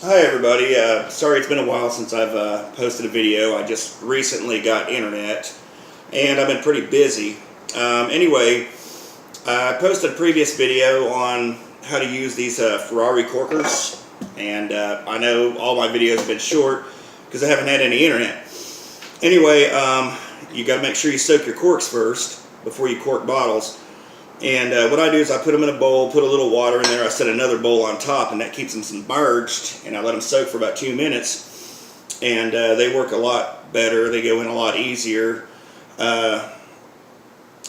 Hi everybody, sorry it's been a while since I've posted a video. I just recently got internet and I've been pretty busy. Anyway, I posted a previous video on how to use these Ferrari corkers, and I know all my videos have been short because I haven't had any internet. Anyway, you got to make sure you soak your corks first before you cork bottles. And what I do is I put them in a bowl, put a little water in there, I set another bowl on top, and that keeps them submerged, and I let them soak for about 2 minutes, and they work a lot better, they go in a lot easier.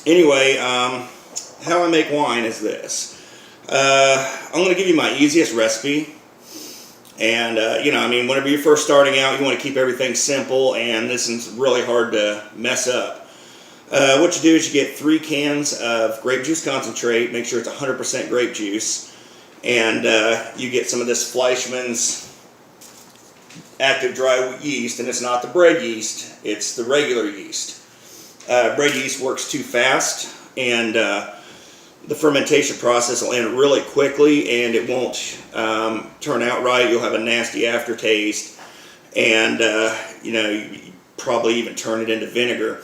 Anyway, how I make wine is this. I'm going to give you my easiest recipe, and whenever you're first starting out, you want to keep everything simple, and this is really hard to mess up. What you do is you get 3 cans of grape juice concentrate, make sure it's 100% grape juice, and you get some of this Fleischmann's active dry yeast, and it's not the bread yeast, it's the regular yeast. Bread yeast works too fast, and the fermentation process will end really quickly, and it won't turn out right. You'll have a nasty aftertaste, and you probably even turn it into vinegar.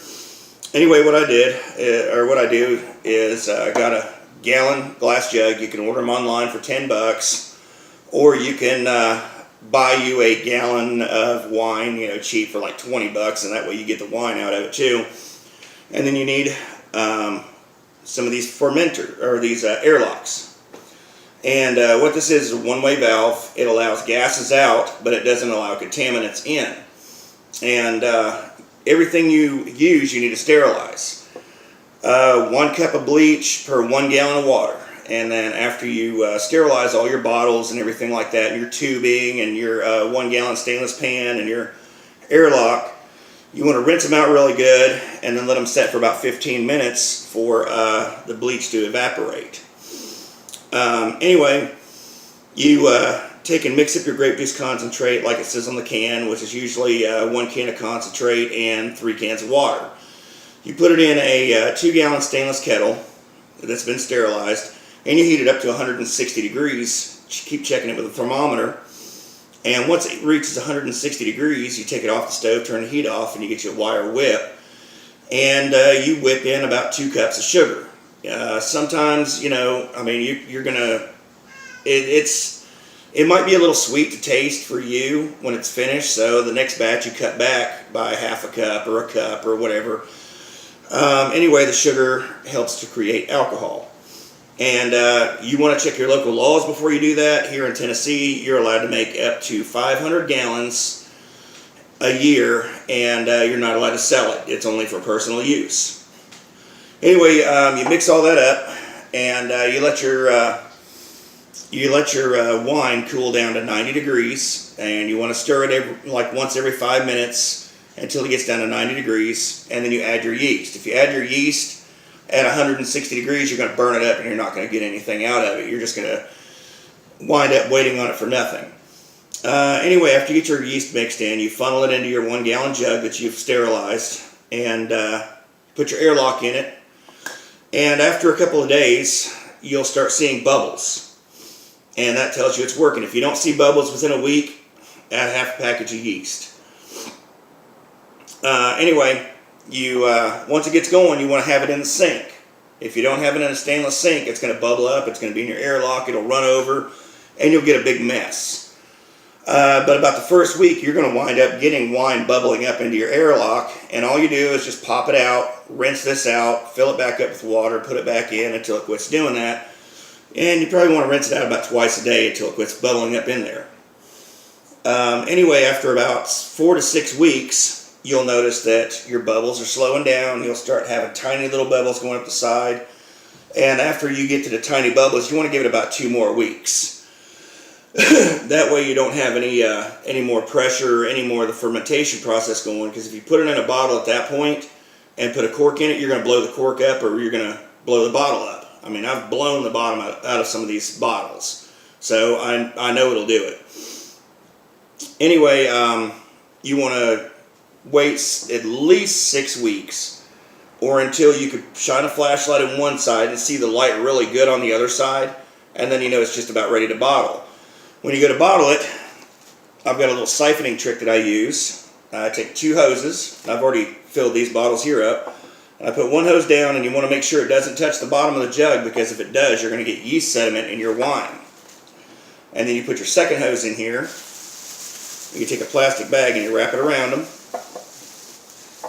Anyway, what I do is I got a gallon glass jug. You can order them online for $10, or you can buy you a gallon of wine, cheap for like $20, and that way you get the wine out of it too. And then you need some of these fermenter or these airlocks. And what this is a one-way valve. It allows gases out, but it doesn't allow contaminants in. And everything you use, you need to sterilize. 1 cup of bleach per 1 gallon of water. And then after you sterilize all your bottles and everything like that, and your tubing and your 1 gallon stainless pan and your airlock, you want to rinse them out really good and then let them set for about 15 minutes for the bleach to evaporate. Anyway, you take and mix up your grape juice concentrate like it says on the can, which is usually 1 can of concentrate and 3 cans of water. You put it in a 2 gallon stainless kettle that's been sterilized, and you heat it up to 160 degrees. Keep checking it with a thermometer, and once it reaches 160 degrees, you take it off the stove, turn the heat off, and you get your wire whip, and you whip in about 2 cups of sugar. Sometimes, you're gonna, it might be a little sweet to taste for you when it's finished, so the next batch you cut back by half a cup or a cup or whatever. Anyway, the sugar helps to create alcohol. And you want to check your local laws before you do that. Here in Tennessee, you're allowed to make up to 500 gallons a year, and you're not allowed to sell it. It's only for personal use. Anyway, you mix all that up, and you let your wine cool down to 90 degrees, and you want to stir it once every 5 minutes until it gets down to 90 degrees, and then you add your yeast. If you add your yeast at 160 degrees, you're going to burn it up and you're not going to get anything out of it. You're just going to wind up waiting on it for nothing. Anyway, after you get your yeast mixed in, you funnel it into your 1 gallon jug that you've sterilized, and put your airlock in it, and after a couple of days, you'll start seeing bubbles. And that tells you it's working. If you don't see bubbles within a week, add half a package of yeast. Anyway, once it gets going, you want to have it in the sink. If you don't have it in a stainless sink, it's going to bubble up, it's going to be in your airlock, it'll run over, and you'll get a big mess. But about the first week, you're going to wind up getting wine bubbling up into your airlock, and all you do is just pop it out, rinse this out, fill it back up with water, put it back in until it quits doing that. And you probably want to rinse it out about twice a day until it quits bubbling up in there. Anyway, after about 4 to 6 weeks, you'll notice that your bubbles are slowing down. You'll start having tiny little bubbles going up the side. And after you get to the tiny bubbles, you want to give it about 2 more weeks. That way you don't have any more pressure or any more of the fermentation process going. Because if you put it in a bottle at that point and put a cork in it, you're going to blow the cork up or you're going to blow the bottle up. I mean, I've blown the bottom out of some of these bottles, so I know it'll do it. Anyway, you want to wait at least 6 weeks, or until you could shine a flashlight on one side and see the light really good on the other side, and then you know it's just about ready to bottle. When you go to bottle it, I've got a little siphoning trick that I use. I take 2 hoses. I've already filled these bottles here up. And I put one hose down, and you want to make sure it doesn't touch the bottom of the jug, because if it does, you're going to get yeast sediment in your wine. And then you put your second hose in here. You take a plastic bag and you wrap it around them.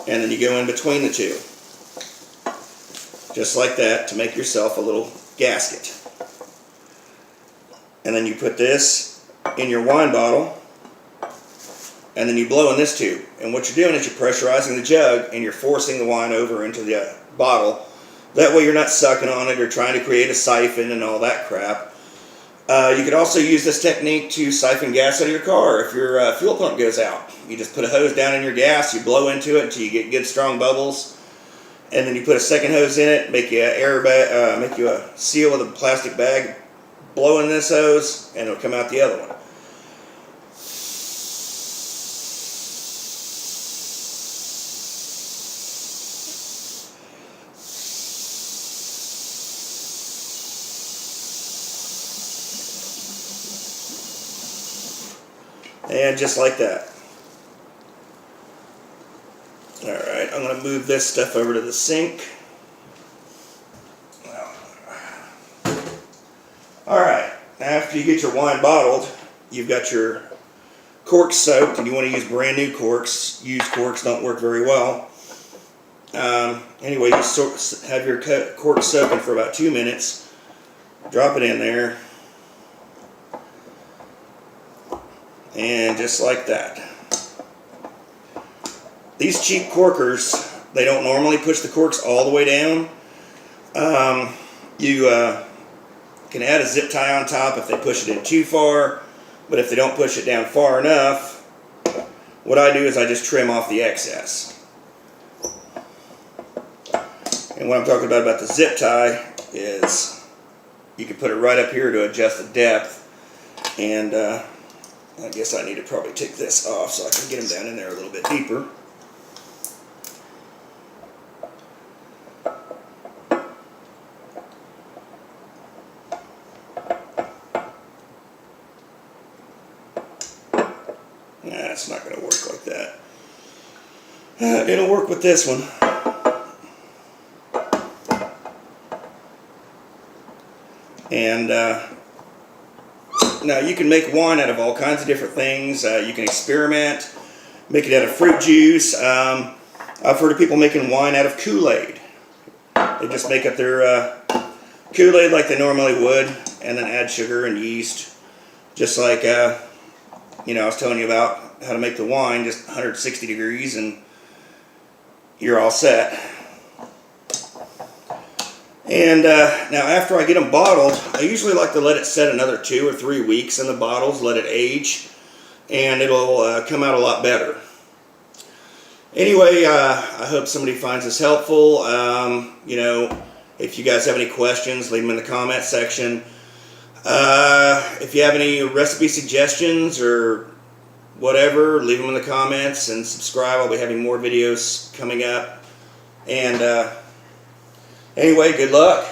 And then you go in between the two. Just like that, to make yourself a little gasket. And then you put this in your wine bottle. And then you blow in this tube. And what you're doing is you're pressurizing the jug and you're forcing the wine over into the bottle. That way you're not sucking on it or trying to create a siphon and all that crap. You could also use this technique to siphon gas out of your car if your fuel pump goes out. You just put a hose down in your gas, you blow into it until you get good strong bubbles, and then you put a second hose in it, make you a seal with a plastic bag, blow in this hose, and it'll come out the other one. And just like that. Alright, I'm going to move this stuff over to the sink. Alright, after you get your wine bottled, you've got your corks soaked, and you want to use brand new corks. Used corks don't work very well. Anyway, you have your cork soaking for about 2 minutes. Drop it in there. And just like that. These cheap corkers, they don't normally push the corks all the way down. You can add a zip tie on top if they push it in too far, but if they don't push it down far enough, what I do is I just trim off the excess. And what I'm talking about the zip tie is you can put it right up here to adjust the depth, and I guess I need to probably take this off so I can get them down in there a little bit deeper. Nah, it's not going to work like that. It'll work with this one. And now you can make wine out of all kinds of different things. You can experiment, make it out of fruit juice. I've heard of people making wine out of Kool-Aid. They just make up their Kool-Aid like they normally would, and then add sugar and yeast, just like I was telling you about how to make the wine, just 160 degrees, and you're all set. And now after I get them bottled, I usually like to let it set another 2 or 3 weeks in the bottles, let it age, and it'll come out a lot better. Anyway, I hope somebody finds this helpful. If you guys have any questions, leave them in the comment section. If you have any recipe suggestions or whatever, leave them in the comments and subscribe. I'll be having more videos coming up. And anyway, good luck.